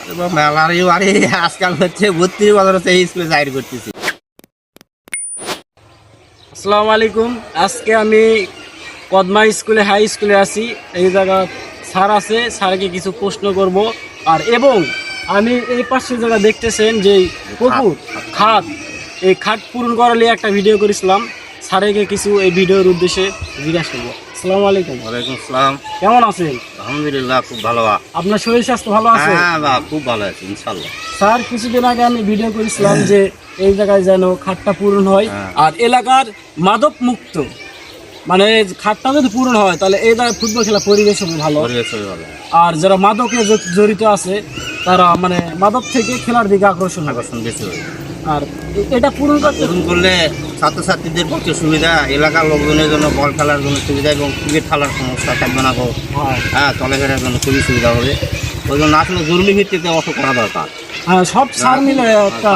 মেলারই বাড়ি আজকাল হচ্ছে 32 বছর হচ্ছে এই স্কুলে চাকরি করতেছি। আসসালামু আলাইকুম। আজকে আমি কদমা স্কুলে হাই স্কুলে আছি। এই জায়গা স্যার আছে, স্যারকে কিছু প্রশ্ন করব। আর এবং আমি এই পাশে জায়গা দেখতেছেন যে পুকুর খাত, এই খাত পূরণ করা নিয়ে একটা ভিডিও করেছিলাম। স্যারকে কিছু এই ভিডিওর উদ্দেশ্যে জিজ্ঞাসা করবো। আসসালামু আলাইকুম। ওয়ালাইকুম আসসালাম। কেমন আছেন? আলহামদুলিল্লাহ, খুব ভালো। আপনার শরীর স্বাস্থ্য ভালো আছে? হ্যাঁ বা খুব ভালো আছে ইনশাল্লাহ। স্যার কিছুদিন আগে আমি ভিডিও করেছিলাম যে এই জায়গায় যেন খাতটা পূরণ হয় আর এলাকার মাদক মুক্ত, মানে খাতটা যদি পূরণ হয় তাহলে এই জায়গায় ফুটবল খেলা পরিবেশ হবে ভালো। আর যারা মাদকে জড়িত আছে তারা মানে মাদক থেকে খেলার দিকে আকর্ষণ বেশি হবে। আর এটা পূরণ করলে ছাত্রছাত্রীদের পক্ষে সুবিধা, এলাকার লোকজনের জন্য বল খেলার জন্য সুবিধা এবং ক্রিকেট খেলার সমস্যা থাকবে না। হ্যাঁ, চলাফেরার জন্য খুবই সুবিধা হবে। ওই জন্য আসলে জরুরি ভিত্তিতে অত করা দরকার। হ্যাঁ, সব স্যার মিলে একটা